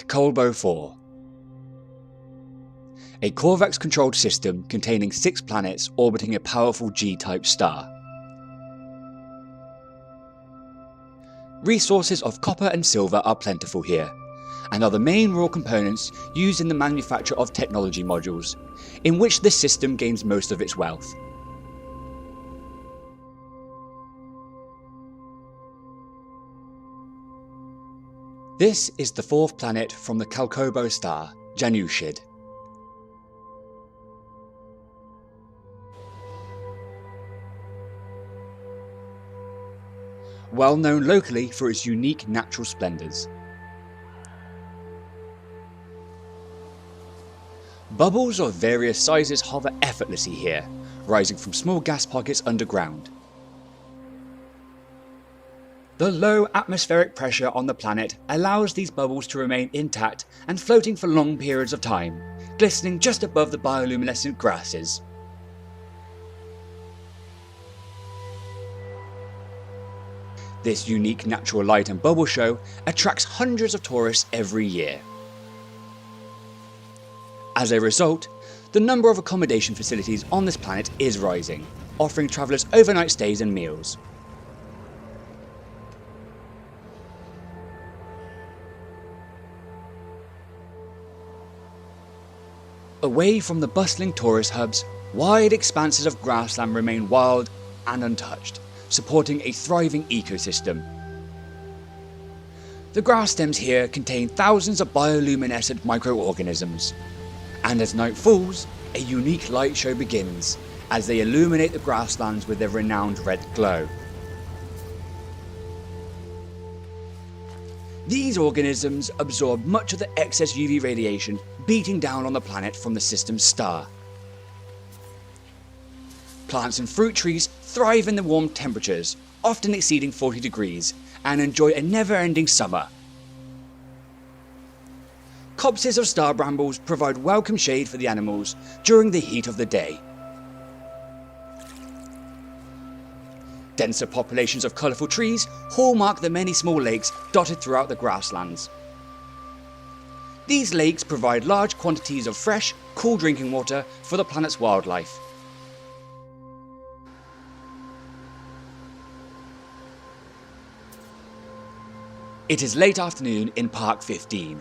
Colbo 4. A Corvax-controlled system containing 6 planets orbiting a powerful G-type star. Resources of copper and silver are plentiful here, and are the main raw components used in the manufacture of technology modules, in which this system gains most of its wealth. This is the 4th planet from the Kalkobo star, Janiushid. Well known locally for its unique natural splendours. Bubbles of various sizes hover effortlessly here, rising from small gas pockets underground. The low atmospheric pressure on the planet allows these bubbles to remain intact and floating for long periods of time, glistening just above the bioluminescent grasses. This unique natural light and bubble show attracts hundreds of tourists every year. As a result, the number of accommodation facilities on this planet is rising, offering travellers overnight stays and meals. Away from the bustling tourist hubs, wide expanses of grassland remain wild and untouched, supporting a thriving ecosystem. The grass stems here contain thousands of bioluminescent microorganisms, and as night falls, a unique light show begins as they illuminate the grasslands with their renowned red glow. These organisms absorb much of the excess UV radiation beating down on the planet from the system's star. Plants and fruit trees thrive in the warm temperatures, often exceeding 40 degrees, and enjoy a never-ending summer. Copses of star brambles provide welcome shade for the animals during the heat of the day. Denser populations of colourful trees hallmark the many small lakes dotted throughout the grasslands. These lakes provide large quantities of fresh, cool drinking water for the planet's wildlife. It is late afternoon in Park 15.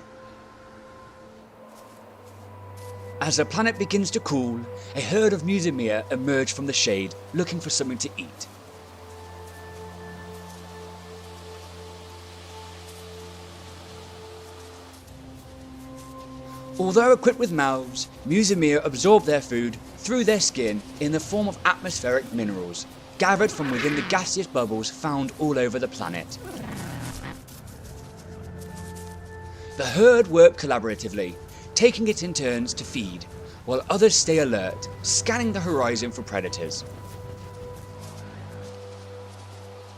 As the planet begins to cool, a herd of musimia emerge from the shade looking for something to eat. Although equipped with mouths, musimia absorb their food through their skin in the form of atmospheric minerals, gathered from within the gaseous bubbles found all over the planet. The herd work collaboratively, taking it in turns to feed, while others stay alert, scanning the horizon for predators.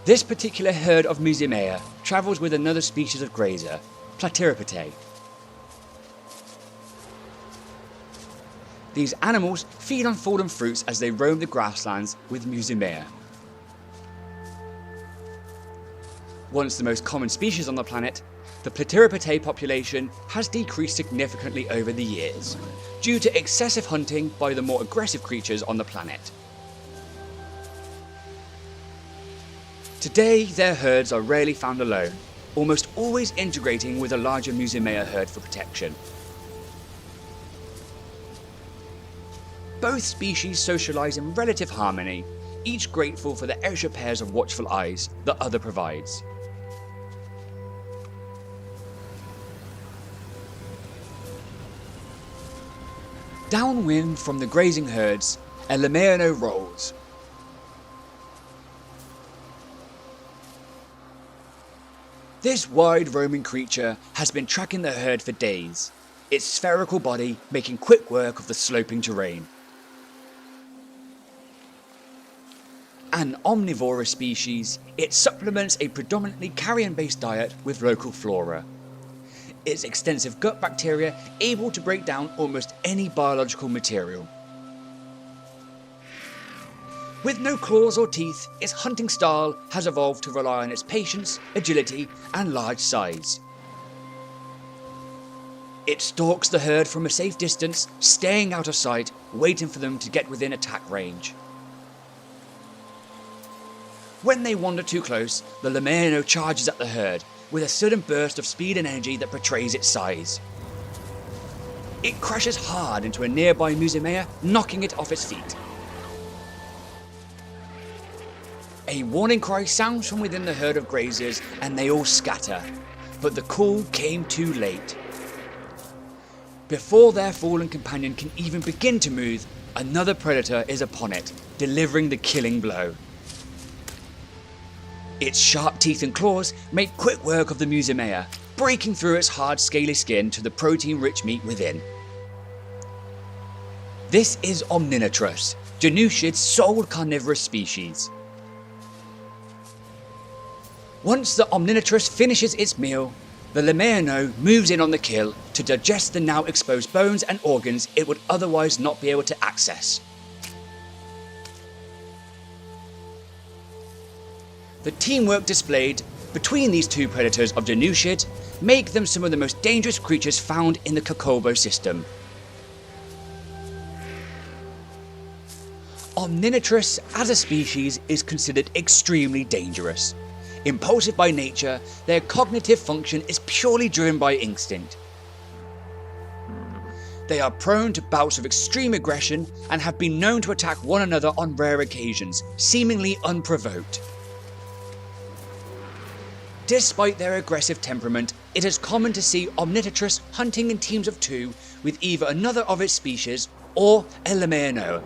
This particular herd of musimia travels with another species of grazer, Platyripotae. These animals feed on fallen fruits as they roam the grasslands with musimia. Once the most common species on the planet, the Platyripotae population has decreased significantly over the years, due to excessive hunting by the more aggressive creatures on the planet. Today, their herds are rarely found alone, almost always integrating with a larger musimia herd for protection. Both species socialise in relative harmony, each grateful for the extra pairs of watchful eyes the other provides. Downwind from the grazing herds, a Lemurno rolls. This wide roaming creature has been tracking the herd for days, its spherical body making quick work of the sloping terrain. An omnivorous species, it supplements a predominantly carrion-based diet with local flora. Its extensive gut bacteria able to break down almost any biological material. With no claws or teeth, its hunting style has evolved to rely on its patience, agility, and large size. It stalks the herd from a safe distance, staying out of sight, waiting for them to get within attack range. When they wander too close, the Lemurno charges at the herd, with a sudden burst of speed and energy that betrays its size. It crashes hard into a nearby Musimea, knocking it off its feet. A warning cry sounds from within the herd of grazers and they all scatter, but the call came too late. Before their fallen companion can even begin to move, another predator is upon it, delivering the killing blow. Its sharp teeth and claws make quick work of the Musimea, breaking through its hard scaly skin to the protein-rich meat within. This is Omninotrus, Janiushid's sole carnivorous species. Once the Omninotrus finishes its meal, the Lemurno moves in on the kill to digest the now exposed bones and organs it would otherwise not be able to access. The teamwork displayed between these two predators of Janiushid make them some of the most dangerous creatures found in the Kokobo system. Omninotrus as a species is considered extremely dangerous. Impulsive by nature, their cognitive function is purely driven by instinct. They are prone to bouts of extreme aggression and have been known to attack one another on rare occasions, seemingly unprovoked. Despite their aggressive temperament, it is common to see Omninotrus hunting in teams of two with either another of its species or a Lemurno.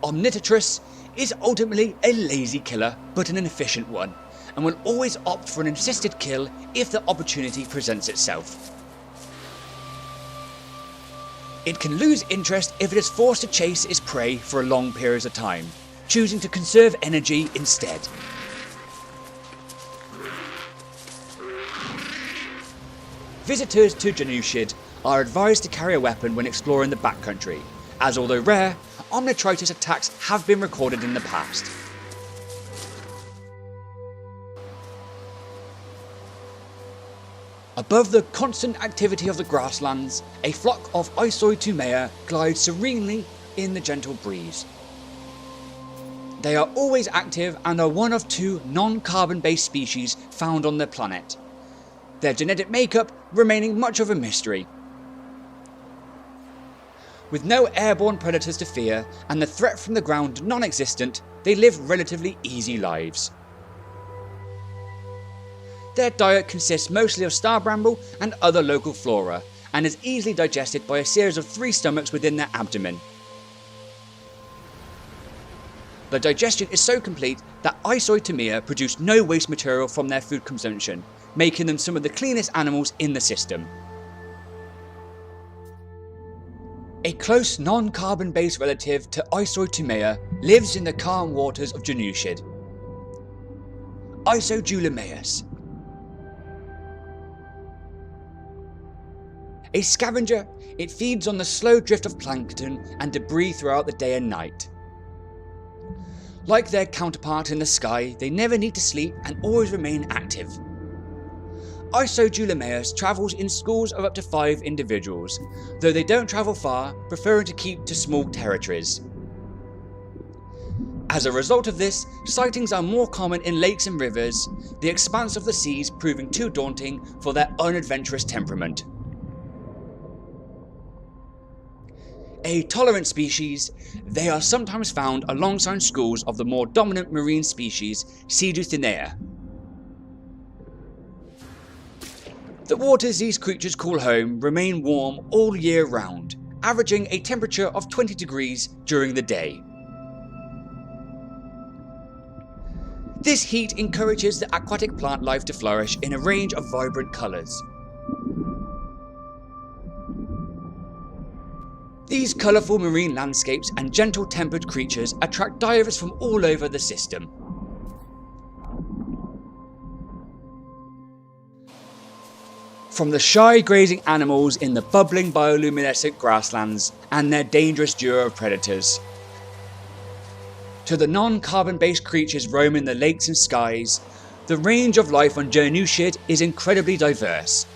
Omninotrus is ultimately a lazy killer but an efficient one, and will always opt for an assisted kill if the opportunity presents itself. It can lose interest if it is forced to chase its prey for long periods of time, choosing to conserve energy instead. Visitors to Janiushid are advised to carry a weapon when exploring the backcountry, as although rare, Omnitritus attacks have been recorded in the past. Above the constant activity of the grasslands, a flock of Isoitumea glides serenely in the gentle breeze. They are always active and are one of two non-carbon based species found on the planet, their genetic makeup remaining much of a mystery. With no airborne predators to fear and the threat from the ground non-existent, they live relatively easy lives. Their diet consists mostly of star bramble and other local flora, and is easily digested by a series of 3 stomachs within their abdomen. The digestion is so complete that Isoitumea produce no waste material from their food consumption, making them some of the cleanest animals in the system. A close non-carbon based relative to Isoitumea lives in the calm waters of Janiushid. Isojulimaeus. A scavenger, it feeds on the slow drift of plankton and debris throughout the day and night. Like their counterpart in the sky, they never need to sleep and always remain active. Isojulimaeus travels in schools of up to 5 individuals, though they don't travel far, preferring to keep to small territories. As a result of this, sightings are more common in lakes and rivers, the expanse of the seas proving too daunting for their unadventurous temperament. A tolerant species, they are sometimes found alongside schools of the more dominant marine species Pseudothenea. The waters these creatures call home remain warm all year round, averaging a temperature of 20 degrees during the day. This heat encourages the aquatic plant life to flourish in a range of vibrant colours. These colourful marine landscapes and gentle-tempered creatures attract divers from all over the system. From the shy grazing animals in the bubbling bioluminescent grasslands and their dangerous duo of predators, to the non-carbon based creatures roaming the lakes and skies, The range of life on Janiushid is incredibly diverse.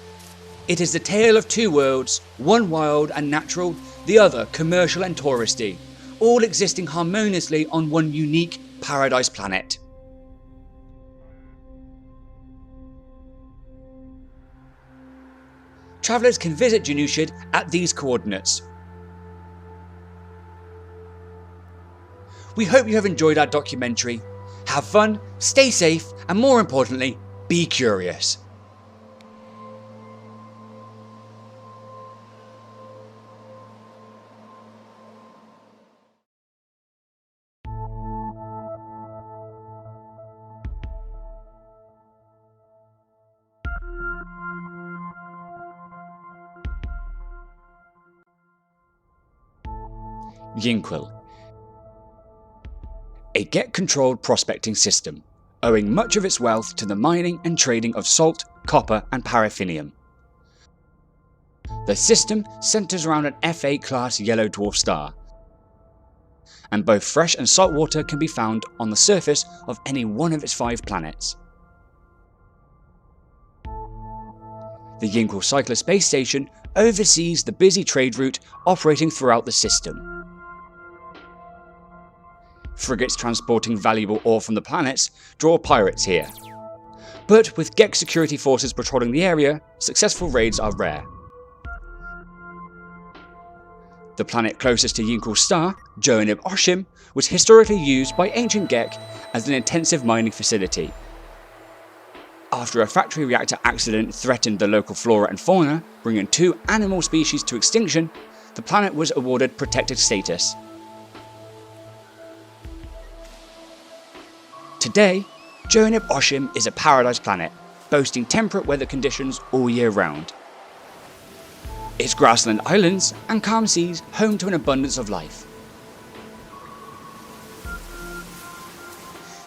It is the tale of two worlds, one wild and natural, the other commercial and touristy, all existing harmoniously on one unique paradise planet. Travellers can visit Janiushid at these coordinates. We hope you have enjoyed our documentary. Have fun, stay safe, and more importantly, be curious. Euclid, a get-controlled prospecting system, owing much of its wealth to the mining and trading of salt, copper and paraffinium. The system centres around an FA-class yellow dwarf star, and both fresh and salt water can be found on the surface of any one of its 5 planets. The Euclid Cycler Space Station oversees the busy trade route operating throughout the system. Frigates transporting valuable ore from the planets draw pirates here. But with Gek security forces patrolling the area, successful raids are rare. The planet closest to Euclid's star, Johanib Oshim, was historically used by ancient Gek as an intensive mining facility. After a factory reactor accident threatened the local flora and fauna, bringing 2 animal species to extinction, the planet was awarded protected status. Today, Johanib Oshim is a paradise planet, boasting temperate weather conditions all year round. Its grassland islands and calm seas home to an abundance of life.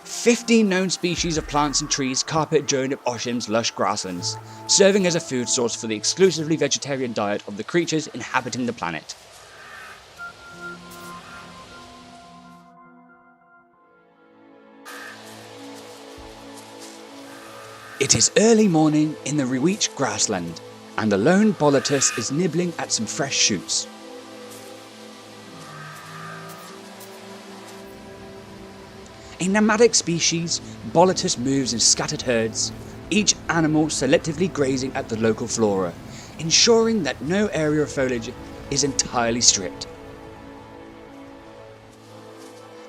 15 known species of plants and trees carpet Johanib Oshim's lush grasslands, serving as a food source for the exclusively vegetarian diet of the creatures inhabiting the planet. It is early morning in the Reweach grassland, and the lone Bolotus is nibbling at some fresh shoots. A nomadic species, Bolotus moves in scattered herds, each animal selectively grazing at the local flora, ensuring that no area of foliage is entirely stripped.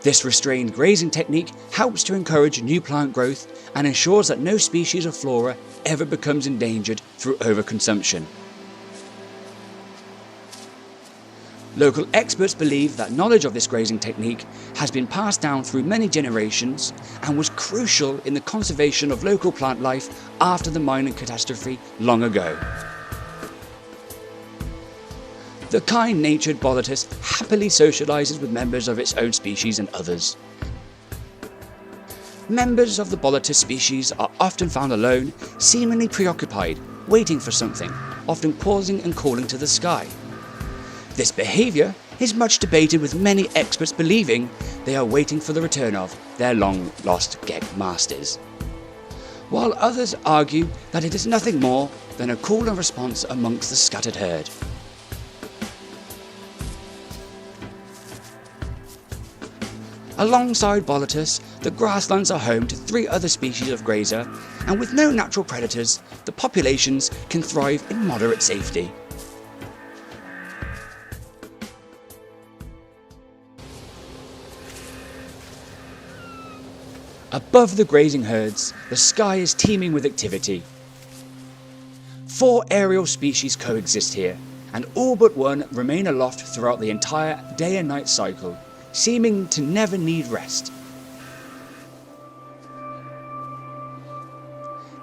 This restrained grazing technique helps to encourage new plant growth and ensures that no species of flora ever becomes endangered through overconsumption. Local experts believe that knowledge of this grazing technique has been passed down through many generations and was crucial in the conservation of local plant life after the mining catastrophe long ago. The kind-natured Bolotus happily socialises with members of its own species and others. Members of the Bolotus species are often found alone, seemingly preoccupied, waiting for something, often pausing and calling to the sky. This behaviour is much debated, with many experts believing they are waiting for the return of their long-lost Gek masters, while others argue that it is nothing more than a call and response amongst the scattered herd. Alongside Bolotus, the grasslands are home to 3 other species of grazer, and with no natural predators, the populations can thrive in moderate safety. Above the grazing herds, the sky is teeming with activity. 4 aerial species coexist here, and all but one remain aloft throughout the entire day and night cycle, seeming to never need rest.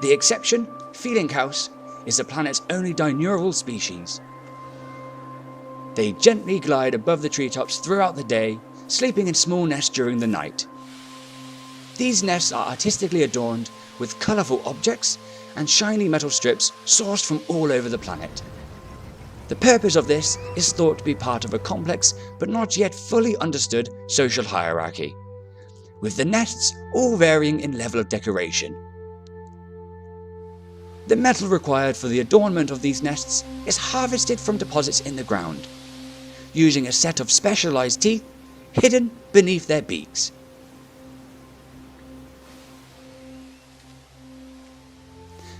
The exception, Arlinqiu, is the planet's only diurnal species. They gently glide above the treetops throughout the day, sleeping in small nests during the night. These nests are artistically adorned with colourful objects and shiny metal strips sourced from all over the planet. The purpose of this is thought to be part of a complex but not yet fully understood social hierarchy, with the nests all varying in level of decoration. The metal required for the adornment of these nests is harvested from deposits in the ground, using a set of specialised teeth hidden beneath their beaks.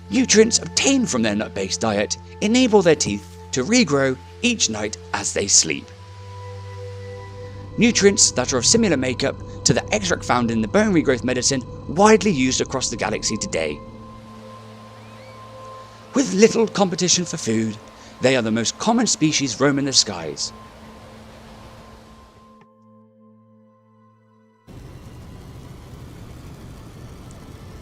Nutrients obtained from their nut-based diet enable their teeth to regrow each night as they sleep. Nutrients that are of similar makeup to the extract found in the bone regrowth medicine widely used across the galaxy today. With little competition for food, they are the most common species roaming the skies.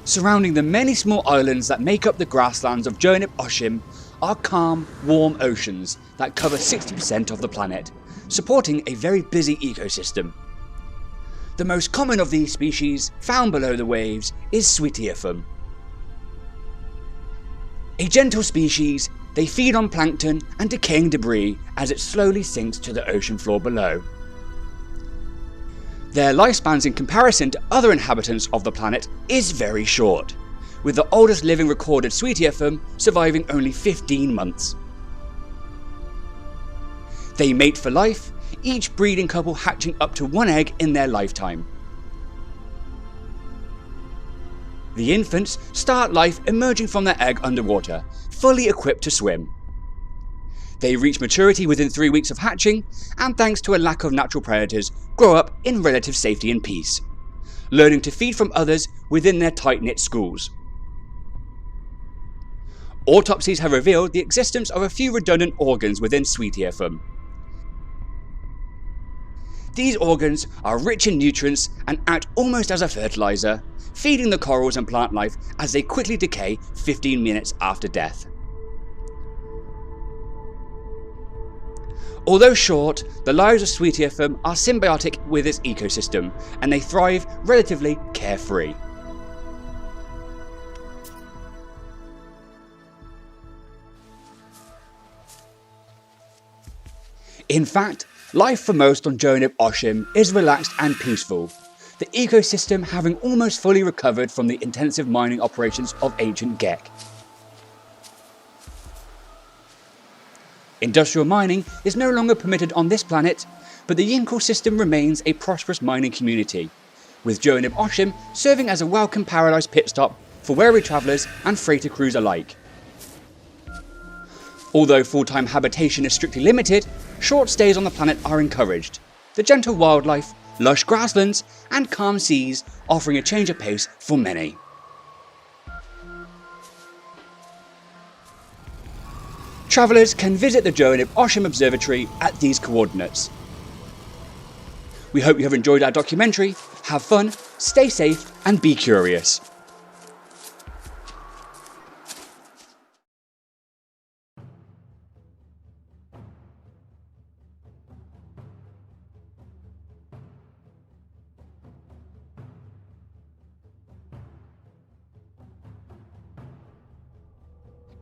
Surrounding the many small islands that make up the grasslands of Johanib Oshim are calm, warm oceans that cover 60% of the planet, supporting a very busy ecosystem. The most common of these species, found below the waves, is Iferdamn. A gentle species, they feed on plankton and decaying debris as it slowly sinks to the ocean floor below. Their lifespans in comparison to other inhabitants of the planet is very short, with the oldest living recorded Iferdamn surviving only 15 months. They mate for life, each breeding couple hatching up to 1 egg in their lifetime. The infants start life emerging from their egg underwater, fully equipped to swim. They reach maturity within 3 weeks of hatching, and thanks to a lack of natural predators, grow up in relative safety and peace, learning to feed from others within their tight-knit schools. Autopsies have revealed the existence of a few redundant organs within Iferdamn. These organs are rich in nutrients and act almost as a fertilizer, feeding the corals and plant life as they quickly decay 15 minutes after death. Although short, the lives of Iferdamn are symbiotic with its ecosystem, and they thrive relatively carefree. In fact, life for most on Johanib Oshim is relaxed and peaceful, the ecosystem having almost fully recovered from the intensive mining operations of ancient Gek. Industrial mining is no longer permitted on this planet, but the Yinkle system remains a prosperous mining community, with Johanib Oshim serving as a welcome paradise pit stop for wary travellers and freighter crews alike. Although full-time habitation is strictly limited, short stays on the planet are encouraged, the gentle wildlife, lush grasslands and calm seas offering a change of pace for many. Travellers can visit the Johanib Oshim Observatory at these coordinates. We hope you have enjoyed our documentary, have fun, stay safe and be curious.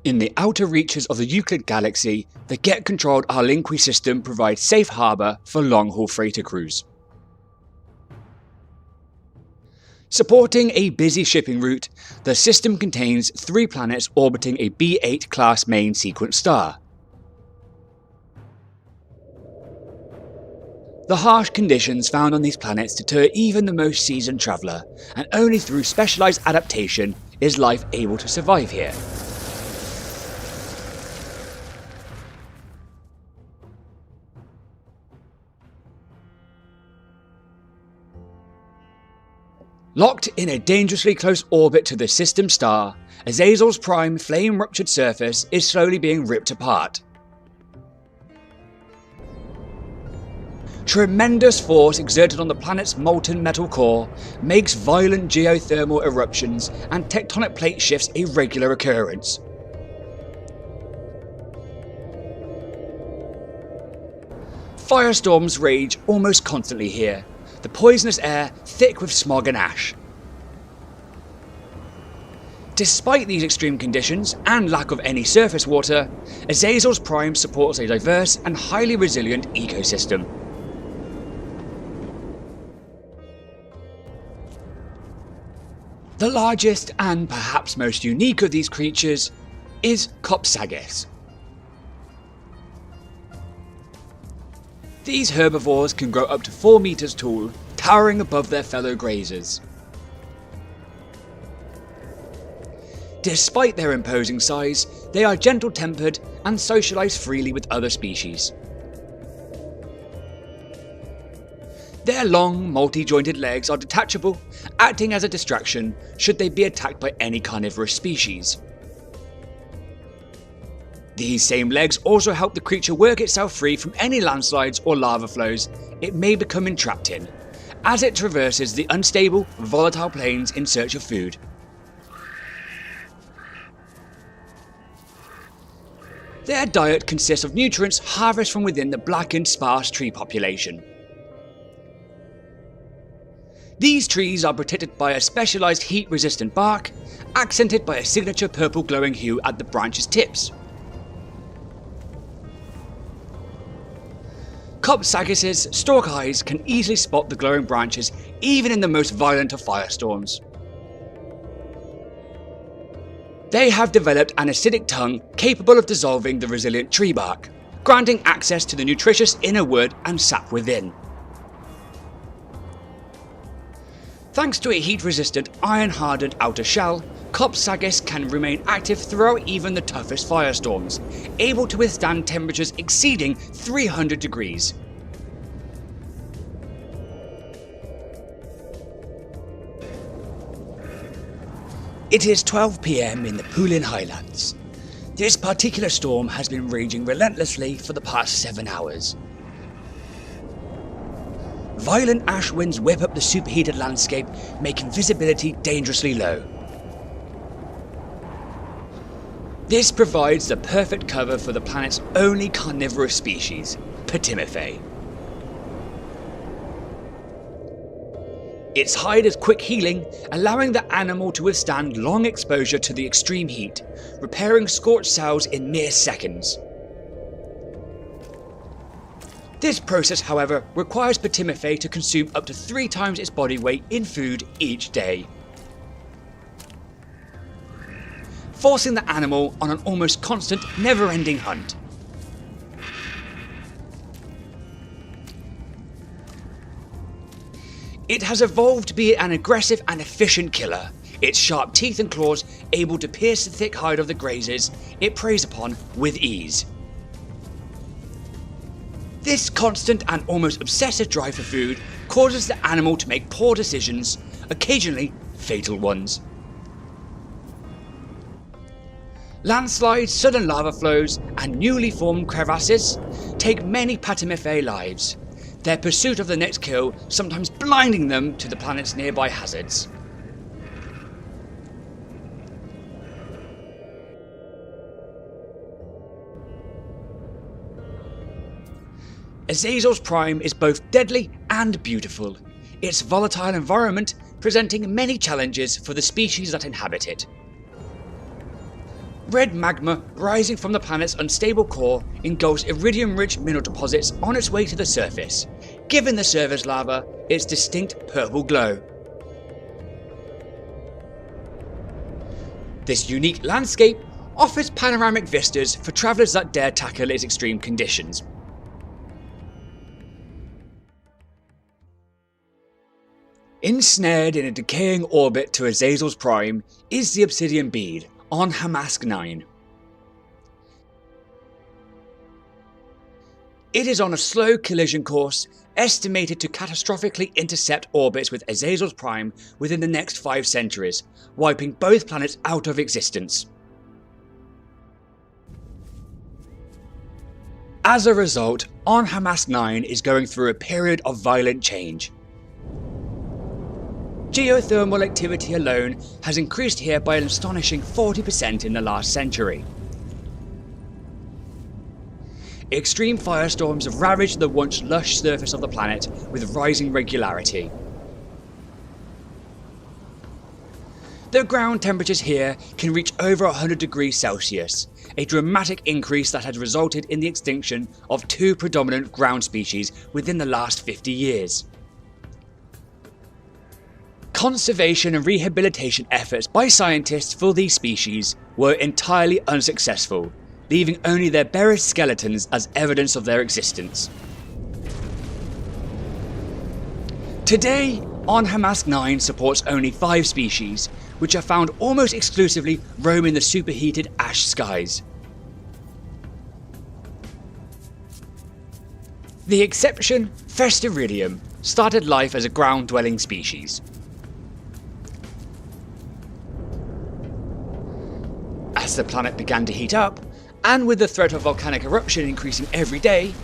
In the outer reaches of the Euclid Galaxy, the Gek-controlled Arlinqiu system provides safe harbour for long-haul freighter crews. Supporting a busy shipping route, the system contains 3 planets orbiting a B8 class main sequence star. The harsh conditions found on these planets deter even the most seasoned traveller, and only through specialised adaptation is life able to survive here. Locked in a dangerously close orbit to the system star, Azazel's prime flame-ruptured surface is slowly being ripped apart. Tremendous force exerted on the planet's molten metal core makes violent geothermal eruptions and tectonic plate shifts a regular occurrence. Firestorms rage almost constantly here, the poisonous air thick with smog and ash. Despite these extreme conditions and lack of any surface water, Azazel's prime supports a diverse and highly resilient ecosystem. The largest and perhaps most unique of these creatures is Copsages. These herbivores can grow up to 4 meters tall, towering above their fellow grazers. Despite their imposing size, they are gentle-tempered and socialise freely with other species. Their long, multi-jointed legs are detachable, acting as a distraction should they be attacked by any carnivorous species. These same legs also help the creature work itself free from any landslides or lava flows it may become entrapped in, as it traverses the unstable, volatile plains in search of food. Their diet consists of nutrients harvested from within the blackened, sparse tree population. These trees are protected by a specialised heat-resistant bark, accented by a signature purple glowing hue at the branches' tips. Copsages' stalk eyes can easily spot the glowing branches even in the most violent of firestorms. They have developed an acidic tongue capable of dissolving the resilient tree bark, granting access to the nutritious inner wood and sap within. Thanks to a heat-resistant, iron-hardened outer shell, Copsages can remain active throughout even the toughest firestorms, able to withstand temperatures exceeding 300 degrees. It is 12 PM in the Pulin Highlands. This particular storm has been raging relentlessly for the past 7 hours. Violent ash winds whip up the superheated landscape, making visibility dangerously low. This provides the perfect cover for the planet's only carnivorous species, Patimiphae. Its hide is quick healing, allowing the animal to withstand long exposure to the extreme heat, repairing scorched cells in mere seconds. This process, however, requires Patimiphae to consume up to 3 times its body weight in food each day, forcing the animal on an almost constant, never-ending hunt. It has evolved to be an aggressive and efficient killer, its sharp teeth and claws able to pierce the thick hide of the grazers it preys upon with ease. This constant and almost obsessive drive for food causes the animal to make poor decisions, occasionally fatal ones. Landslides, sudden lava flows, and newly formed crevasses take many Patimiphae lives, their pursuit of the next kill sometimes blinding them to the planet's nearby hazards. Azazel's Prime is both deadly and beautiful, its volatile environment presenting many challenges for the species that inhabit it. Red magma rising from the planet's unstable core engulfs iridium-rich mineral deposits on its way to the surface, giving the surface lava its distinct purple glow. This unique landscape offers panoramic vistas for travellers that dare tackle its extreme conditions. Ensnared in a decaying orbit to Azazel's Prime is the Obsidian Bead on Hamask 9. It is on a slow collision course, estimated to catastrophically intercept orbits with Azazel's Prime within the next 5 centuries, wiping both planets out of existence. As a result, on Hamask 9 is going through a period of violent change. Geothermal activity alone has increased here by an astonishing 40% in the last century. Extreme firestorms have ravaged the once lush surface of the planet with rising regularity. The ground temperatures here can reach over 100 degrees Celsius, a dramatic increase that has resulted in the extinction of 2 predominant ground species within the last 50 years. conservation and rehabilitation efforts by scientists for these species were entirely unsuccessful, leaving only their buried skeletons as evidence of their existence. Today, On-Hamask 9 supports only 5 species, which are found almost exclusively roaming the superheated ash skies. The exception, Festeridium, started life as a ground-dwelling species. As the planet began to heat up, and with the threat of volcanic eruption increasing every day,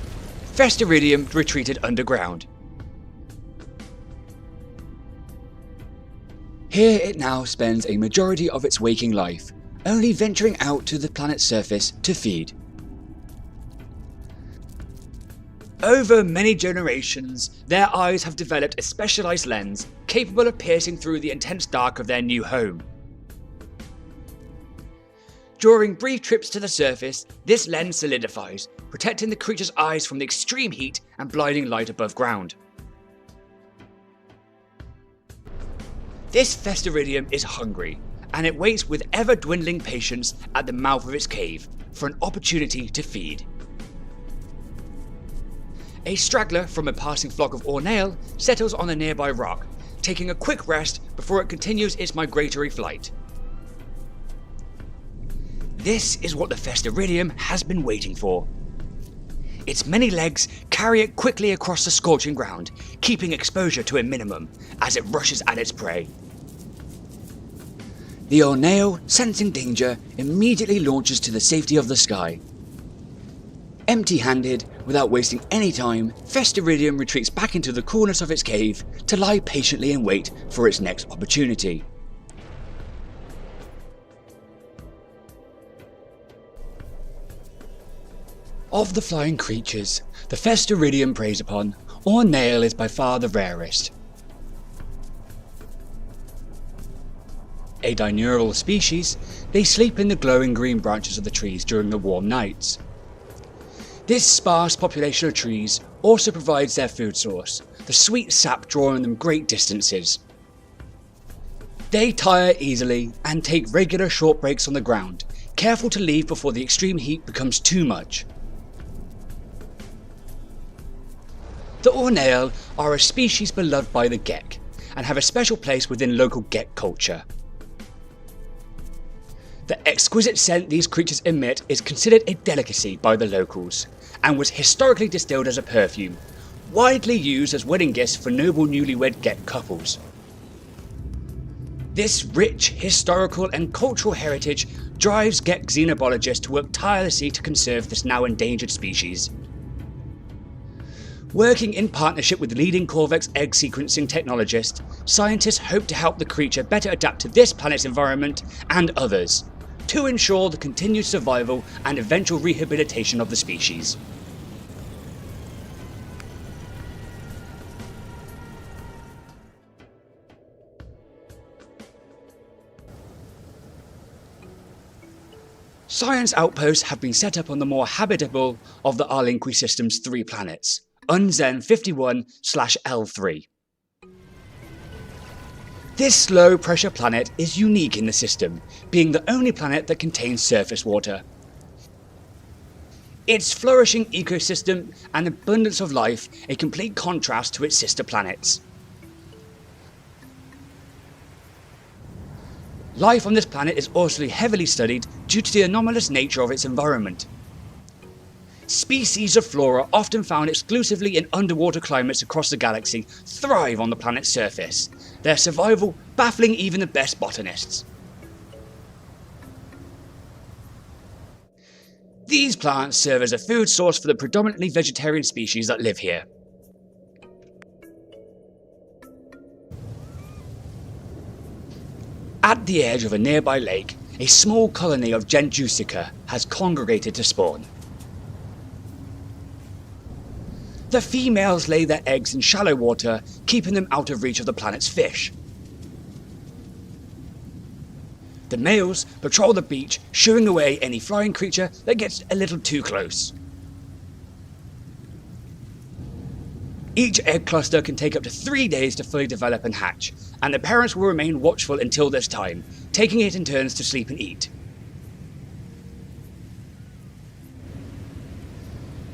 Festeridium retreated underground. Here it now spends a majority of its waking life, only venturing out to the planet's surface to feed. Over many generations, their eyes have developed a specialized lens capable of piercing through the intense dark of their new home. During brief trips to the surface, this lens solidifies, protecting the creature's eyes from the extreme heat and blinding light above ground. This Festeridium is hungry, and it waits with ever-dwindling patience at the mouth of its cave for an opportunity to feed. A straggler from a passing flock of Ornail settles on a nearby rock, taking a quick rest before it continues its migratory flight. This is what the Festeridium has been waiting for. Its many legs carry it quickly across the scorching ground, keeping exposure to a minimum as it rushes at its prey. The Ornail, sensing danger, immediately launches to the safety of the sky. Empty-handed, without wasting any time, Festeridium retreats back into the coolness of its cave to lie patiently in wait for its next opportunity. Of the flying creatures the Festeridium preys upon, Ornail is by far the rarest. A diurnal species, they sleep in the glowing green branches of the trees during the warm nights. This sparse population of trees also provides their food source, the sweet sap drawing them great distances. They tire easily and take regular short breaks on the ground, careful to leave before the extreme heat becomes too much. The Ornail are a species beloved by the Gek, and have a special place within local Gek culture. The exquisite scent these creatures emit is considered a delicacy by the locals, and was historically distilled as a perfume, widely used as wedding gifts for noble newlywed Gek couples. This rich historical and cultural heritage drives Gek xenobologists to work tirelessly to conserve this now endangered species. Working in partnership with leading Corvex egg sequencing technologists, scientists hope to help the creature better adapt to this planet's environment and others, to ensure the continued survival and eventual rehabilitation of the species. Science outposts have been set up on the more habitable of the Arlinqiu system's 3 planets, Unzen 51/L3. This low-pressure planet is unique in the system, being the only planet that contains surface water. Its flourishing ecosystem and abundance of life a complete contrast to its sister planets. Life on this planet is also heavily studied due to the anomalous nature of its environment. Species of flora often found exclusively in underwater climates across the galaxy thrive on the planet's surface, their survival baffling even the best botanists. These plants serve as a food source for the predominantly vegetarian species that live here. At the edge of a nearby lake, a small colony of Janiushid has congregated to spawn. The females lay their eggs in shallow water, keeping them out of reach of the planet's fish. The males patrol the beach, shooing away any flying creature that gets a little too close. Each egg cluster can take up to 3 days to fully develop and hatch, and the parents will remain watchful until this time, taking it in turns to sleep and eat.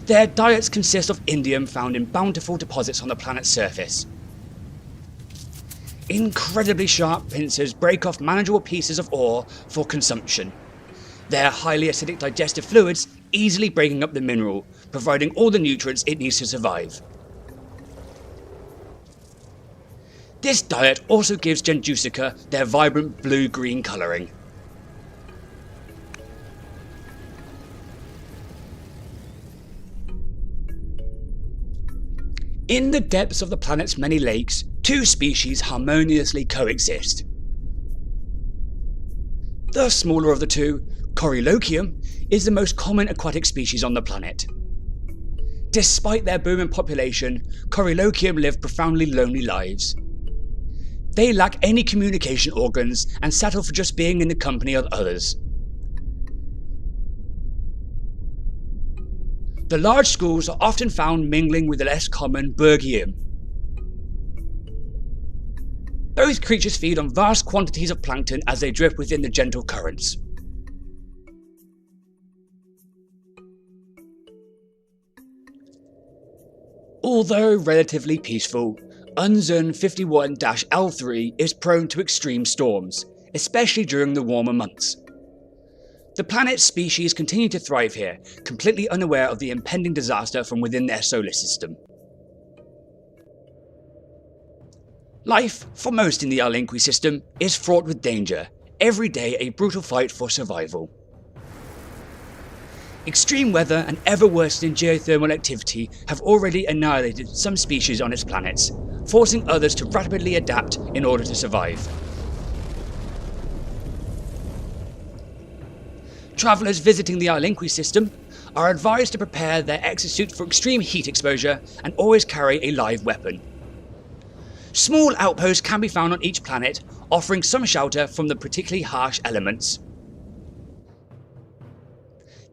Their diets consist of indium found in bountiful deposits on the planet's surface. Incredibly sharp pincers break off manageable pieces of ore for consumption. Their highly acidic digestive fluids easily breaking up the mineral, providing all the nutrients it needs to survive. This diet also gives Janiushid their vibrant blue-green colouring. In the depths of the planet's many lakes, two species harmoniously coexist. The smaller of the two, Erwaida-Tash, is the most common aquatic species on the planet. Despite their booming population, Erwaida-Tash live profoundly lonely lives. They lack any communication organs and settle for just being in the company of others. The large schools are often found mingling with the less common Oshim. Both creatures feed on vast quantities of plankton as they drift within the gentle currents. Although relatively peaceful, Unzun 51-L3 is prone to extreme storms, especially during the warmer months. The planet's species continue to thrive here, completely unaware of the impending disaster from within their solar system. Life, for most in the Arlinqiu system, is fraught with danger, every day a brutal fight for survival. Extreme weather and ever-worsening geothermal activity have already annihilated some species on its planets, forcing others to rapidly adapt in order to survive. Travellers visiting the Arlinqiu system are advised to prepare their exosuit for extreme heat exposure and always carry a live weapon. Small outposts can be found on each planet, offering some shelter from the particularly harsh elements.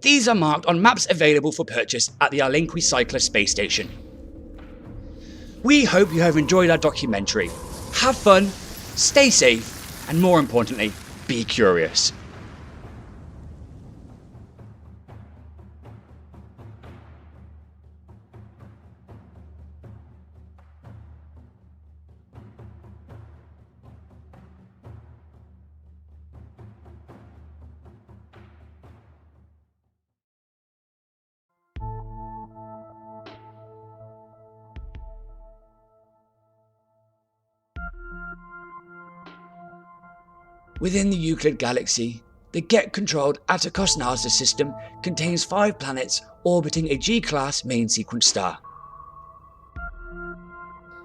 These are marked on maps available for purchase at the Arlinqiu Cycler space station. We hope you have enjoyed our documentary. Have fun, stay safe, and more importantly, be curious. Within the Euclid Galaxy, the Get-controlled Atakoss-Naza system contains 5 planets orbiting a G-class main sequence star.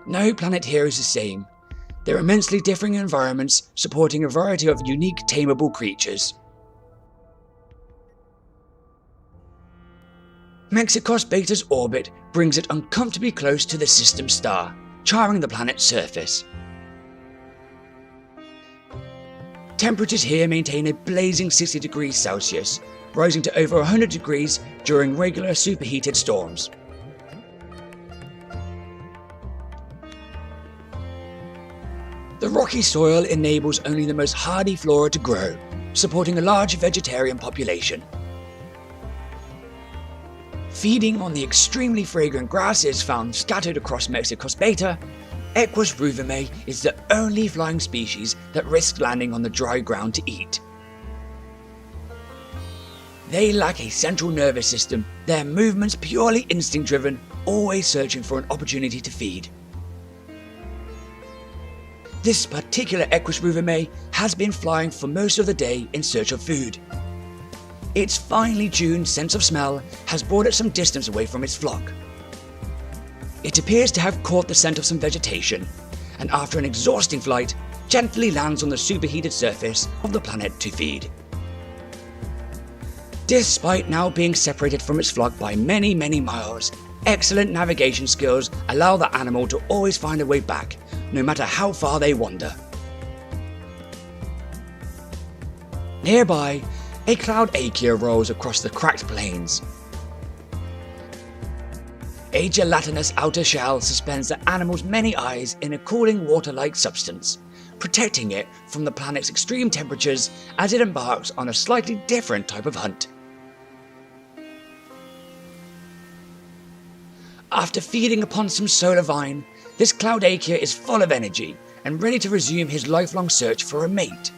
No planet here is the same. Their immensely differing environments supporting a variety of unique tameable creatures. Mexicos Beta's orbit brings it uncomfortably close to the system star, charring the planet's surface. Temperatures here maintain a blazing 60 degrees Celsius, rising to over 100 degrees during regular superheated storms. The rocky soil enables only the most hardy flora to grow, supporting a large vegetarian population. Feeding on the extremely fragrant grasses found scattered across Mexicos Beta, Equus ruvimae is the only flying species that risks landing on the dry ground to eat. They lack a central nervous system, their movements purely instinct driven, always searching for an opportunity to feed. This particular Equus ruvimae has been flying for most of the day in search of food. Its finely tuned sense of smell has brought it some distance away from its flock. It appears to have caught the scent of some vegetation, and after an exhausting flight, gently lands on the superheated surface of the planet to feed. Despite now being separated from its flock by many miles, excellent navigation skills allow the animal to always find a way back, no matter how far they wander. Nearby, a cloud Arlinqiu rolls across the cracked plains. A gelatinous outer shell suspends the animal's many eyes in a cooling water-like substance, protecting it from the planet's extreme temperatures as it embarks on a slightly different type of hunt. After feeding upon some solar vine, this Cloudacea is full of energy and ready to resume his lifelong search for a mate.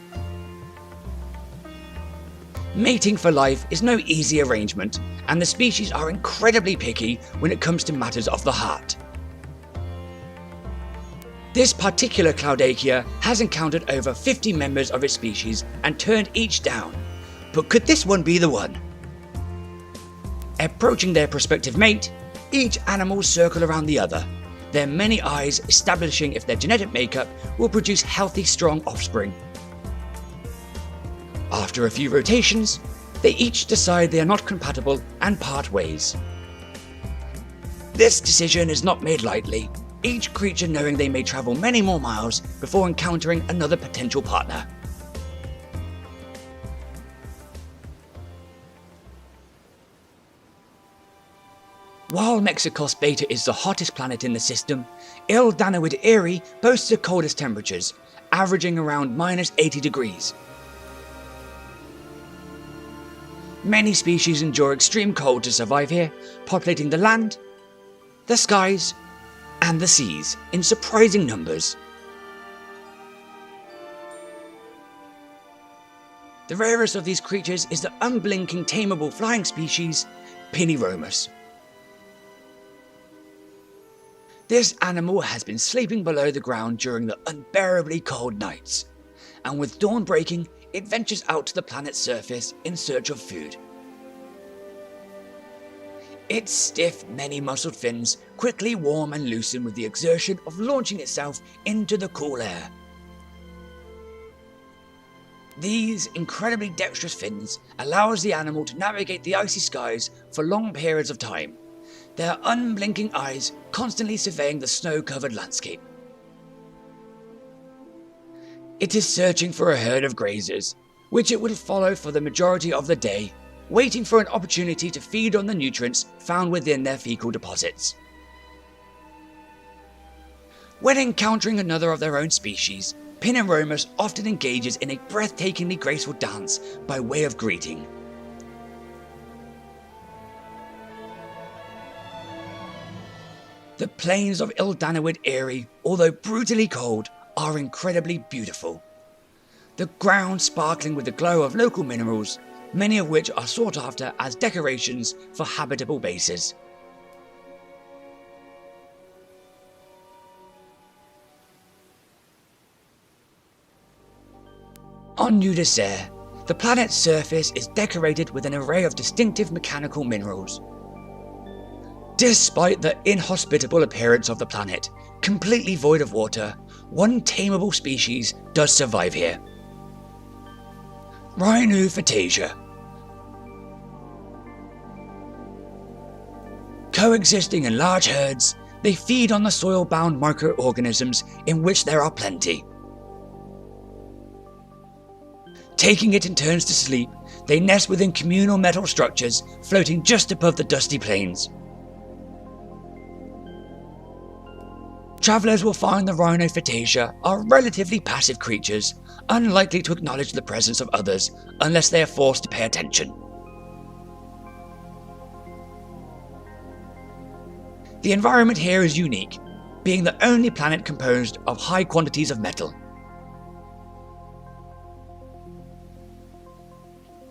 Mating for life is no easy arrangement, and the species are incredibly picky when it comes to matters of the heart. This particular Cloudacea has encountered over 50 members of its species and turned each down, but could this one be the one? Approaching their prospective mate, each animal circle around the other, their many eyes establishing if their genetic makeup will produce healthy, strong offspring. After a few rotations, they each decide they are not compatible and part ways. This decision is not made lightly, each creature knowing they may travel many more miles before encountering another potential partner. While Mexicos Beta is the hottest planet in the system, Euclid boasts the coldest temperatures, averaging around -80 degrees. Many species endure extreme cold to survive here, populating the land, the skies, and the seas in surprising numbers. The rarest of these creatures is the unblinking tameable flying species, Pineromus. This animal has been sleeping below the ground during the unbearably cold nights, and with dawn breaking, it ventures out to the planet's surface in search of food. Its stiff, many-muscled fins quickly warm and loosen with the exertion of launching itself into the cool air. These incredibly dexterous fins allows the animal to navigate the icy skies for long periods of time, their unblinking eyes constantly surveying the snow-covered landscape. It is searching for a herd of grazers, which it will follow for the majority of the day, waiting for an opportunity to feed on the nutrients found within their fecal deposits. When encountering another of their own species, Pineromus often engages in a breathtakingly graceful dance by way of greeting. The plains of Euclid, although brutally cold, are incredibly beautiful. The ground sparkling with the glow of local minerals, many of which are sought after as decorations for habitable bases. On Nudicere, the planet's surface is decorated with an array of distinctive mechanical minerals. Despite the inhospitable appearance of the planet, completely void of water, one tameable species does survive here. Rhinophetasia. Coexisting in large herds, they feed on the soil-bound microorganisms in which there are plenty. Taking it in turns to sleep, they nest within communal metal structures floating just above the dusty plains. Travellers will find the Rhinophetasia are relatively passive creatures, unlikely to acknowledge the presence of others unless they are forced to pay attention. The environment here is unique, being the only planet composed of high quantities of metal.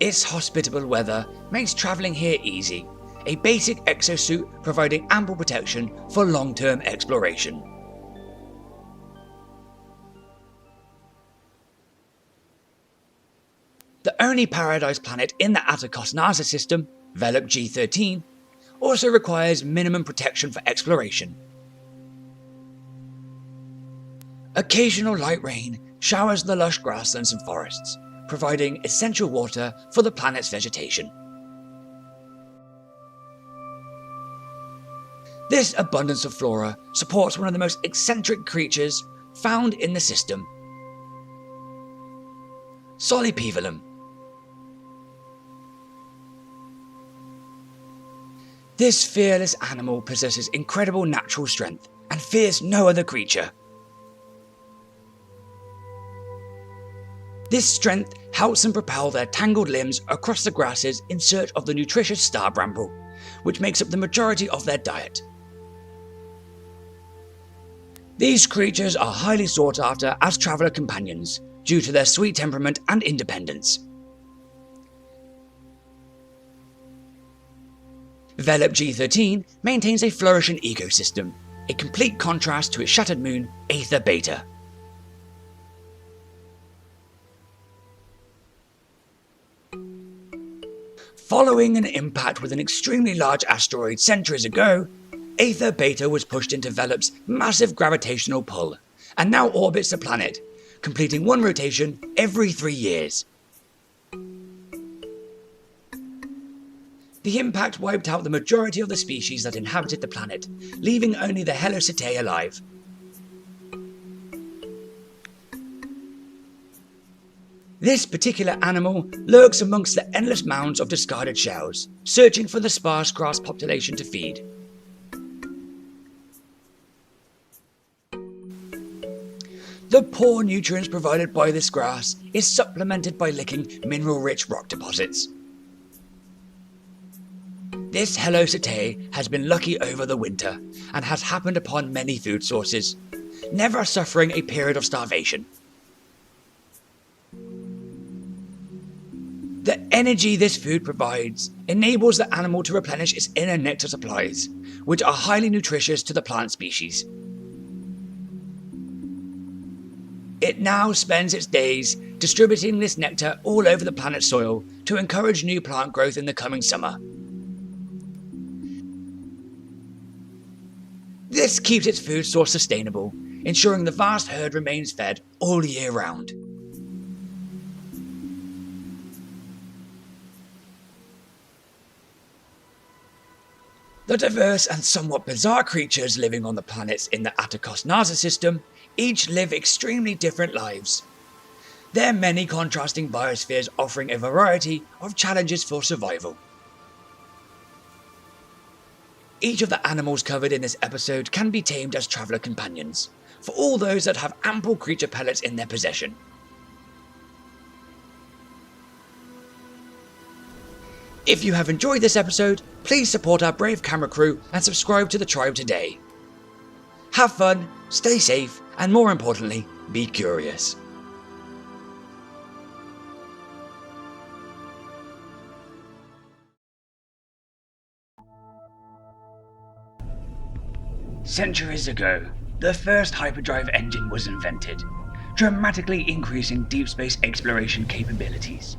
Its hospitable weather makes travelling here easy, a basic exosuit providing ample protection for long-term exploration. The only paradise planet in the Atakoss-Naza system, Velop G13, also requires minimum protection for exploration. Occasional light rain showers the lush grasslands and forests, providing essential water for the planet's vegetation. This abundance of flora supports one of the most eccentric creatures found in the system, Solipevelum. This fearless animal possesses incredible natural strength and fears no other creature. This strength helps them propel their tangled limbs across the grasses in search of the nutritious star bramble, which makes up the majority of their diet. These creatures are highly sought after as traveller companions due to their sweet temperament and independence. Velop G13 maintains a flourishing ecosystem, a complete contrast to its shattered moon, Aether Beta. Following an impact with an extremely large asteroid centuries ago, Aether Beta was pushed into Velop's massive gravitational pull, and now orbits the planet, completing one rotation every 3 years. The impact wiped out the majority of the species that inhabited the planet, leaving only the Helocetae alive. This particular animal lurks amongst the endless mounds of discarded shells, searching for the sparse grass population to feed. The poor nutrients provided by this grass is supplemented by licking mineral-rich rock deposits. This Helocetae has been lucky over the winter and has happened upon many food sources, never suffering a period of starvation. The energy this food provides enables the animal to replenish its inner nectar supplies, which are highly nutritious to the plant species. It now spends its days distributing this nectar all over the planet's soil to encourage new plant growth in the coming summer. This keeps its food source sustainable, ensuring the vast herd remains fed all year round. The diverse and somewhat bizarre creatures living on the planets in the Atakoss-Naza system each live extremely different lives. Their many contrasting biospheres offering a variety of challenges for survival. Each of the animals covered in this episode can be tamed as traveller companions, for all those that have ample creature pellets in their possession. If you have enjoyed this episode, please support our brave camera crew and subscribe to the tribe today. Have fun, stay safe, and more importantly, be curious. Centuries ago, the first hyperdrive engine was invented, dramatically increasing deep space exploration capabilities.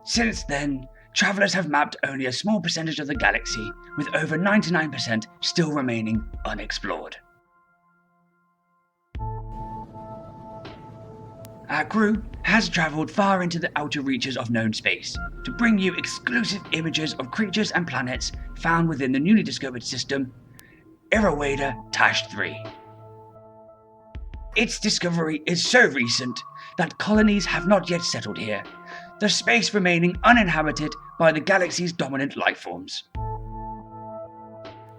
Since then, travellers have mapped only a small percentage of the galaxy, with over 99% still remaining unexplored. Our crew has travelled far into the outer reaches of known space to bring you exclusive images of creatures and planets found within the newly discovered system, Erawaida-Tash III. Its discovery is so recent that colonies have not yet settled here, the space remaining uninhabited by the galaxy's dominant lifeforms.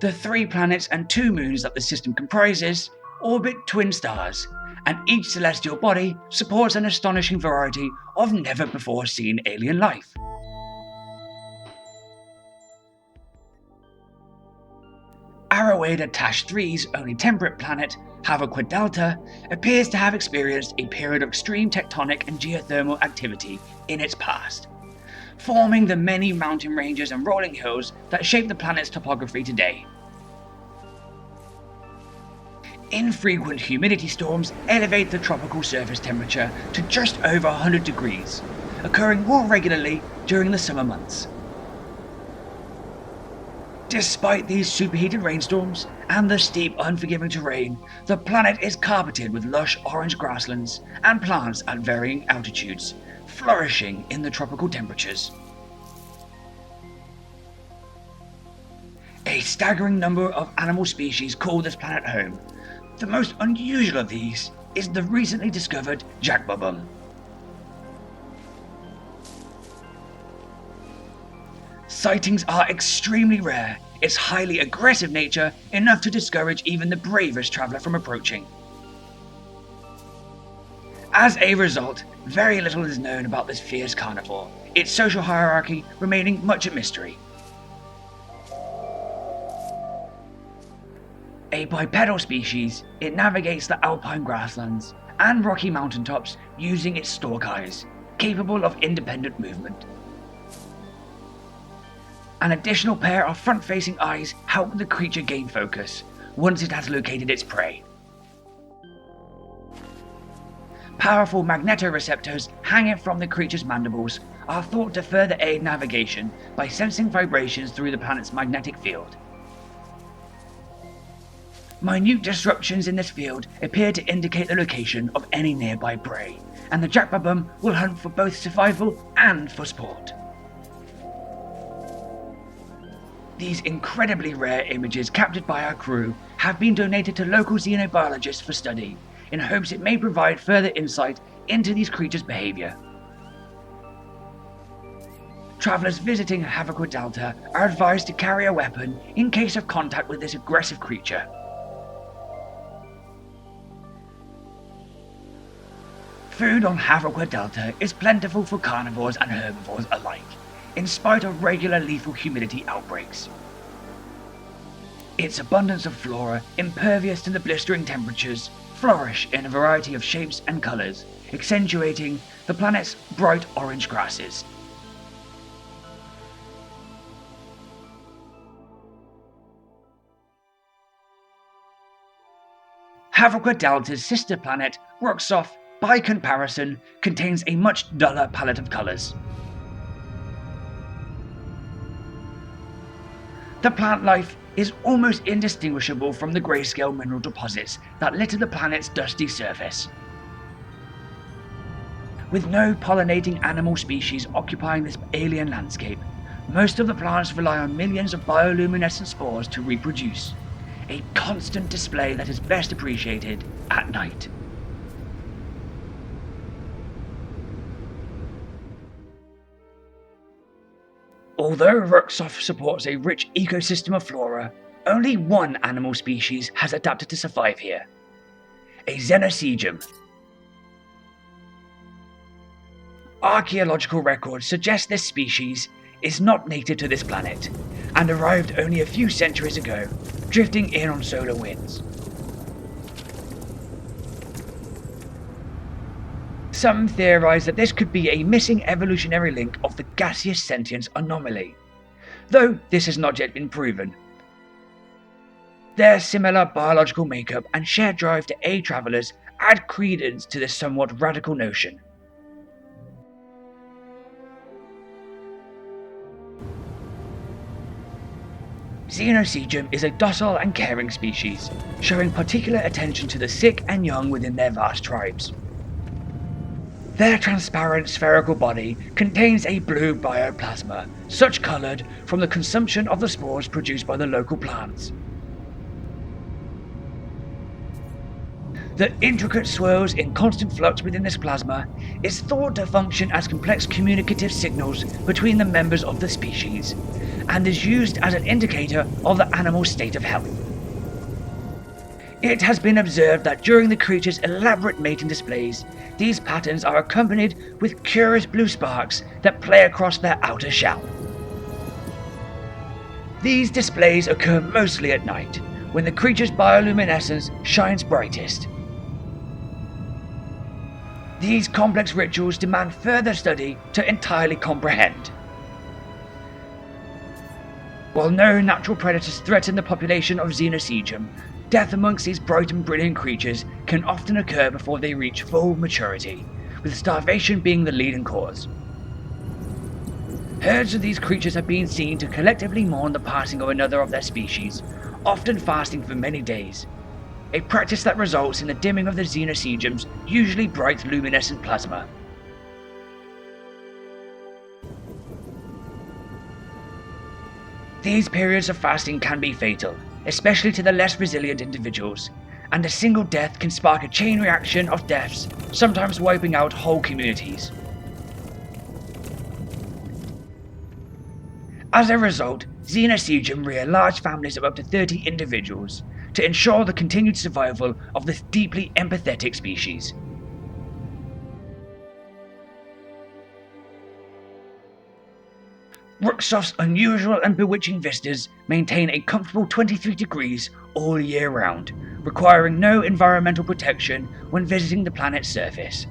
The 3 planets and 2 moons that the system comprises orbit twin stars, and each celestial body supports an astonishing variety of never-before-seen alien life. Erawaida-Tash III's only temperate planet, Havok-Delta, appears to have experienced a period of extreme tectonic and geothermal activity in its past, forming the many mountain ranges and rolling hills that shape the planet's topography today. Infrequent humidity storms elevate the tropical surface temperature to just over 100 degrees, occurring more regularly during the summer months. Despite these superheated rainstorms and the steep, unforgiving terrain, the planet is carpeted with lush orange grasslands and plants at varying altitudes, flourishing in the tropical temperatures. A staggering number of animal species call this planet home. The most unusual of these is the recently discovered jackbubum. sightings are extremely rare, its highly aggressive nature enough to discourage even the bravest traveller from approaching. As a result, very little is known about this fierce carnivore, its social hierarchy remaining much a mystery. A bipedal species, it navigates the alpine grasslands and rocky mountaintops using its stalk eyes, capable of independent movement. An additional pair of front-facing eyes help the creature gain focus once it has located its prey. Powerful magnetoreceptors hanging from the creature's mandibles are thought to further aid navigation by sensing vibrations through the planet's magnetic field. Minute disruptions in this field appear to indicate the location of any nearby prey, and the jackbabum will hunt for both survival and for sport. These incredibly rare images captured by our crew have been donated to local xenobiologists for study, in hopes it may provide further insight into these creatures' behaviour. Travellers visiting Erawaida-Delta are advised to carry a weapon in case of contact with this aggressive creature. Food on Erawaida-Delta is plentiful for carnivores and herbivores alike, in spite of regular lethal humidity outbreaks. Its abundance of flora, impervious to the blistering temperatures, flourish in a variety of shapes and colours, accentuating the planet's bright orange grasses. Erawaida-Delta's sister planet, Roxoff, by comparison, contains a much duller palette of colours. The plant life is almost indistinguishable from the grayscale mineral deposits that litter the planet's dusty surface. With no pollinating animal species occupying this alien landscape, most of the plants rely on millions of bioluminescent spores to reproduce, a constant display that is best appreciated at night. Although Roxoff supports a rich ecosystem of flora, only one animal species has adapted to survive here: a Xenocoegum. Archaeological records suggest this species is not native to this planet, and arrived only a few centuries ago, drifting in on solar winds. Some theorize that this could be a missing evolutionary link of the gaseous sentience anomaly, though this has not yet been proven. Their similar biological makeup and shared drive to aid travelers add credence to this somewhat radical notion. Xenocoegum is a docile and caring species, showing particular attention to the sick and young within their vast tribes. Their transparent spherical body contains a blue bioplasma, such coloured from the consumption of the spores produced by the local plants. The intricate swirls in constant flux within this plasma is thought to function as complex communicative signals between the members of the species, and is used as an indicator of the animal's state of health. It has been observed that during the creature's elaborate mating displays, these patterns are accompanied with curious blue sparks that play across their outer shell. These displays occur mostly at night, when the creature's bioluminescence shines brightest. These complex rituals demand further study to entirely comprehend. While no natural predators threaten the population of Xenocoegum, death amongst these bright and brilliant creatures can often occur before they reach full maturity, with starvation being the leading cause. Herds of these creatures have been seen to collectively mourn the passing of another of their species, often fasting for many days, a practice that results in the dimming of the Xenocoegum's usually bright luminescent plasma. These periods of fasting can be fatal, especially to the less resilient individuals, and a single death can spark a chain reaction of deaths, sometimes wiping out whole communities. As a result, Xenosiegem rear large families of up to 30 individuals to ensure the continued survival of this deeply empathetic species. Ruxos's unusual and bewitching vistas maintain a comfortable 23 degrees all year round, requiring no environmental protection when visiting the planet's surface.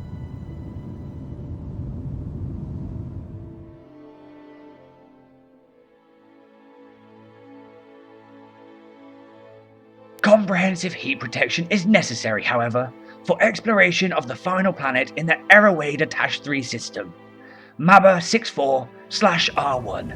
Comprehensive heat protection is necessary, however, for exploration of the final planet in the Erawaida-Tash III system, Maba 64/R1.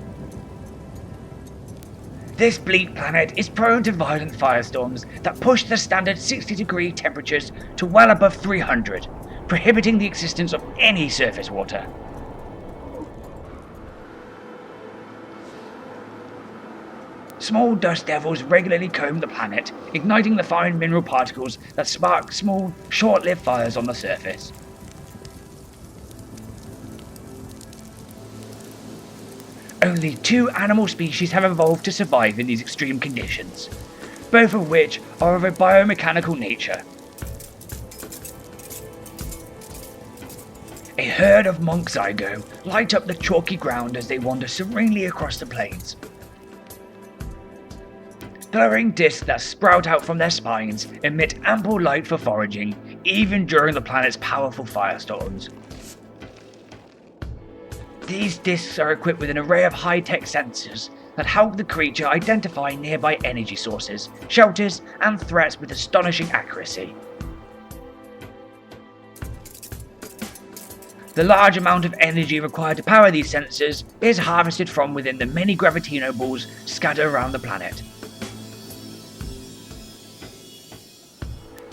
This bleak planet is prone to violent firestorms that push the standard 60-degree temperatures to well above 300, prohibiting the existence of any surface water. Small dust devils regularly comb the planet, igniting the fine mineral particles that spark small, short-lived fires on the surface. Only 2 animal species have evolved to survive in these extreme conditions, both of which are of a biomechanical nature. A herd of monk zygo light up the chalky ground as they wander serenely across the plains. Glowing discs that sprout out from their spines emit ample light for foraging, even during the planet's powerful firestorms. These discs are equipped with an array of high-tech sensors that help the creature identify nearby energy sources, shelters, and threats with astonishing accuracy. The large amount of energy required to power these sensors is harvested from within the many gravitino balls scattered around the planet.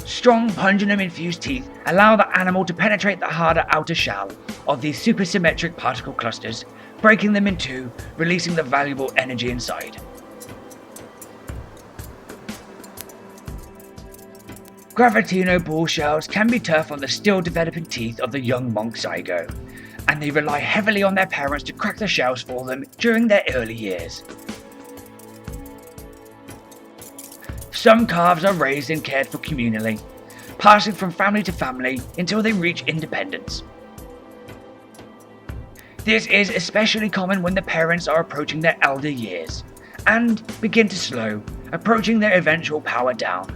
Strong pungent-infused teeth allow the animal to penetrate the harder outer shell of these supersymmetric particle clusters, breaking them in two, releasing the valuable energy inside. Gravitino ball shells can be tough on the still developing teeth of the young monk zygo, and they rely heavily on their parents to crack the shells for them during their early years. Some calves are raised and cared for communally, passing from family to family until they reach independence. This is especially common when the parents are approaching their elder years, and begin to slow, approaching their eventual power down.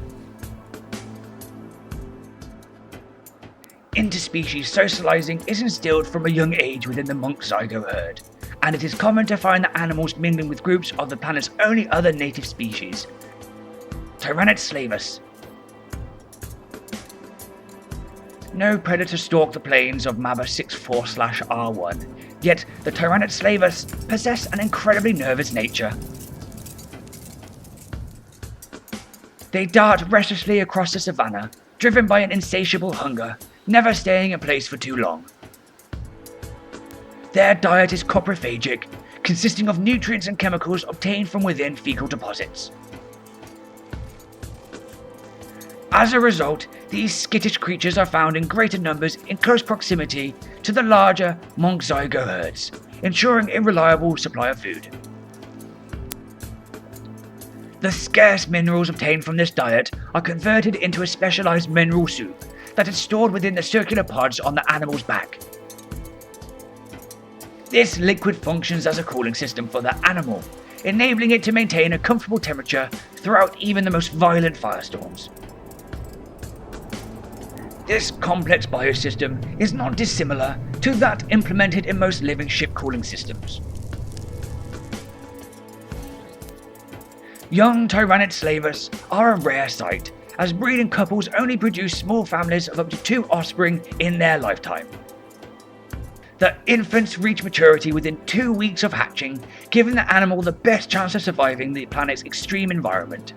Interspecies socializing is instilled from a young age within the monk zygo herd, and it is common to find the animals mingling with groups of the planet's only other native species, Tyrannosaurus. No predator stalk the plains of Maba 64/R1, yet the Tyrannosaurus possess an incredibly nervous nature. They dart restlessly across the savannah, driven by an insatiable hunger, never staying in place for too long. Their diet is coprophagic, consisting of nutrients and chemicals obtained from within fecal deposits. As a result, these skittish creatures are found in greater numbers in close proximity to the larger monk zygo herds, ensuring a reliable supply of food. The scarce minerals obtained from this diet are converted into a specialized mineral soup that is stored within the circular pods on the animal's back. This liquid functions as a cooling system for the animal, enabling it to maintain a comfortable temperature throughout even the most violent firestorms. This complex biosystem is not dissimilar to that implemented in most living ship cooling systems. Young Tyrannosaurus are a rare sight, as breeding couples only produce small families of up to 2 offspring in their lifetime. The infants reach maturity within 2 weeks of hatching, giving the animal the best chance of surviving the planet's extreme environment.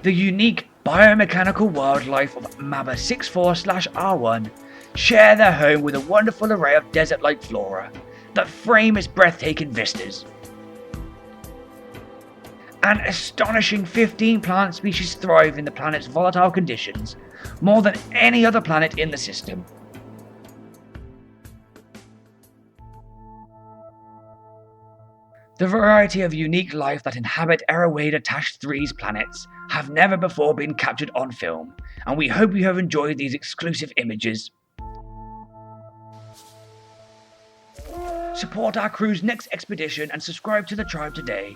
The unique biomechanical wildlife of Maba 64/R1 share their home with a wonderful array of desert-like flora that frame its breathtaking vistas. An astonishing 15 plant species thrive in the planet's volatile conditions, more than any other planet in the system. The variety of unique life that inhabit Erawaida-Tash III's planets have never before been captured on film, and we hope you have enjoyed these exclusive images. Support our crew's next expedition and subscribe to the tribe today.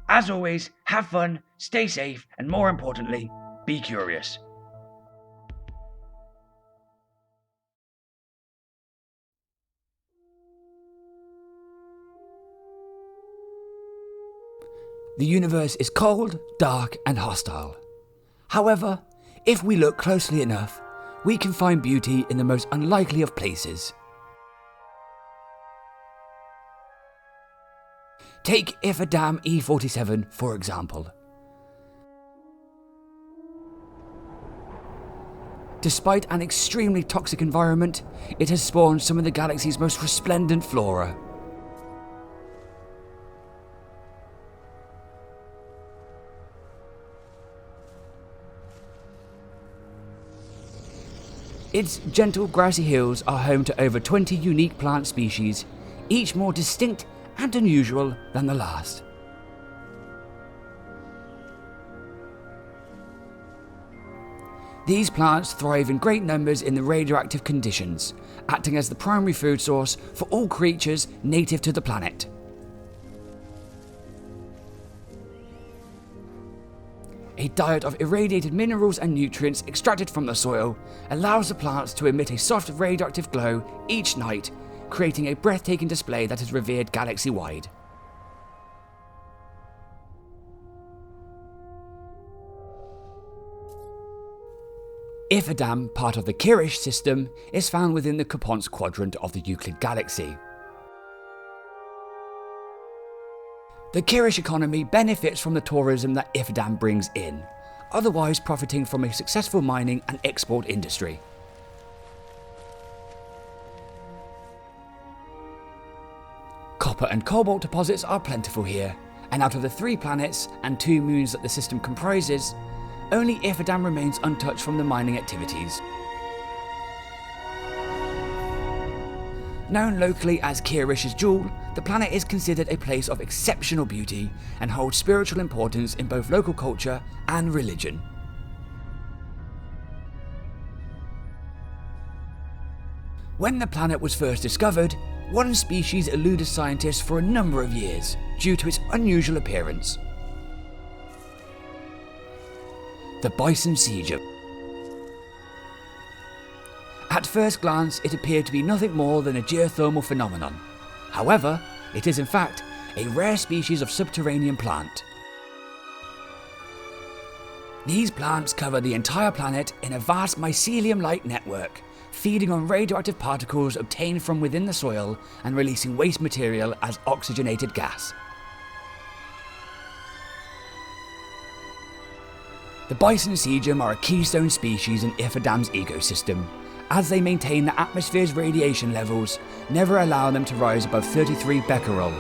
As always, have fun, stay safe, and more importantly, be curious. The universe is cold, dark, and hostile. However, if we look closely enough, we can find beauty in the most unlikely of places. Take Iferdamn E47 for example. Despite an extremely toxic environment, it has spawned some of the galaxy's most resplendent flora. Its gentle grassy hills are home to over 20 unique plant species, each more distinct and unusual than the last. These plants thrive in great numbers in the radioactive conditions, acting as the primary food source for all creatures native to the planet. A diet of irradiated minerals and nutrients extracted from the soil allows the plants to emit a soft radioactive glow each night, creating a breathtaking display that is revered galaxy-wide. Iferdamn, part of the Enquiries system, is found within the Kupon's quadrant of the Euclid Galaxy. The Enquiries economy benefits from the tourism that Iferdamn brings in, otherwise profiting from a successful mining and export industry. Copper and cobalt deposits are plentiful here, and out of the 3 planets and 2 moons that the system comprises, only Iferdamn remains untouched from the mining activities. Known locally as Kirish's Jewel, the planet is considered a place of exceptional beauty and holds spiritual importance in both local culture and religion. When the planet was first discovered, one species eluded scientists for a number of years due to its unusual appearance: the bison siege. At first glance, it appeared to be nothing more than a geothermal phenomenon. However, it is in fact a rare species of subterranean plant. These plants cover the entire planet in a vast mycelium-like network, feeding on radioactive particles obtained from within the soil and releasing waste material as oxygenated gas. The bison siege are a keystone species in Iferdamn's ecosystem, as they maintain the atmosphere's radiation levels, never allowing them to rise above 33 becquerel.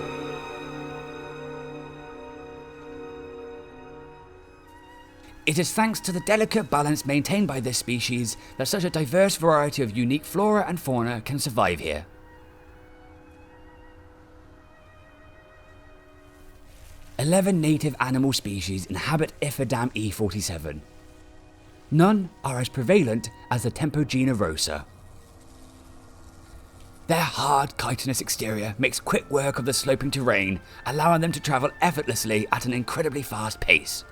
It is thanks to the delicate balance maintained by this species that such a diverse variety of unique flora and fauna can survive here. 11 native animal species inhabit Iferdamn E47. None are as prevalent as the Tempogena rosa. Their hard, chitinous exterior makes quick work of the sloping terrain, allowing them to travel effortlessly at an incredibly fast pace.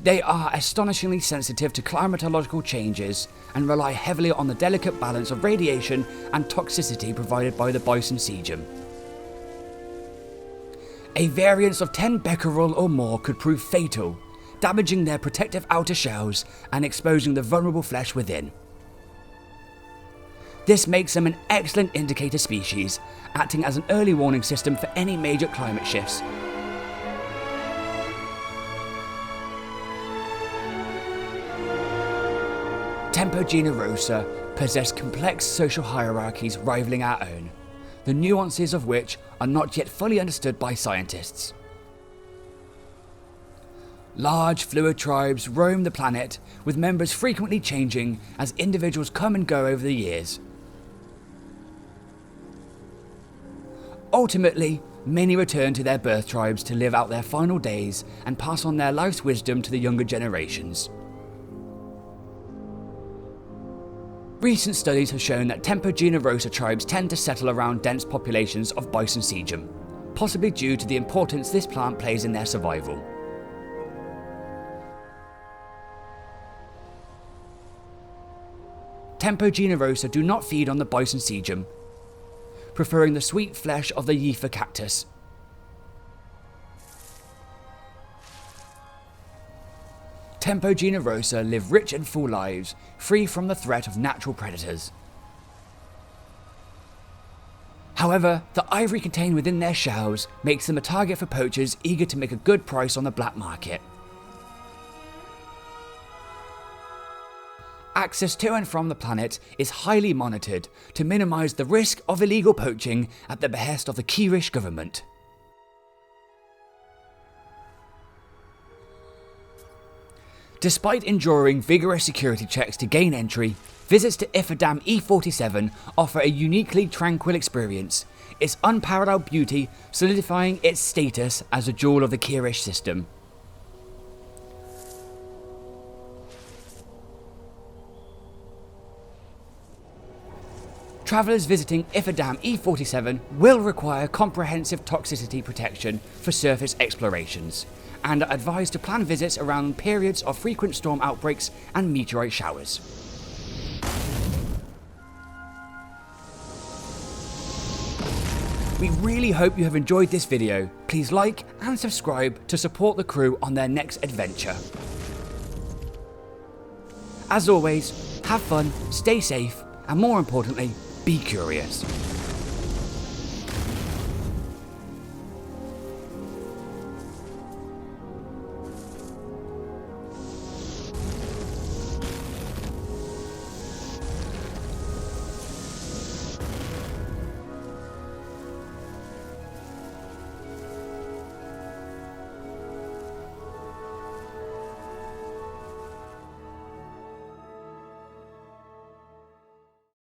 They are astonishingly sensitive to climatological changes and rely heavily on the delicate balance of radiation and toxicity provided by the bison siege. A variance of 10 becquerel or more could prove fatal, damaging their protective outer shells and exposing the vulnerable flesh within. This makes them an excellent indicator species, acting as an early warning system for any major climate shifts. Tempogena rosa possess complex social hierarchies rivaling our own, the nuances of which are not yet fully understood by scientists. Large fluid tribes roam the planet, with members frequently changing as individuals come and go over the years. Ultimately, many return to their birth tribes to live out their final days and pass on their life's wisdom to the younger generations. Recent studies have shown that Tempo generosa tribes tend to settle around dense populations of bison segum, possibly due to the importance this plant plays in their survival. Tempo generosa do not feed on the bison segum, preferring the sweet flesh of the Yifa cactus. Tempo generosa live rich and full lives, free from the threat of natural predators. However, the ivory contained within their shells makes them a target for poachers eager to make a good price on the black market. Access to and from the planet is highly monitored to minimise the risk of illegal poaching at the behest of the Kirish government. Despite enduring vigorous security checks to gain entry, visits to Iferdamn E47 offer a uniquely tranquil experience, its unparalleled beauty solidifying its status as a jewel of the Kirish system. Travellers visiting Iferdamn E47 will require comprehensive toxicity protection for surface explorations, and are advised to plan visits around periods of frequent storm outbreaks and meteorite showers. We really hope you have enjoyed this video. Please like and subscribe to support the crew on their next adventure. As always, have fun, stay safe, and more importantly, be curious.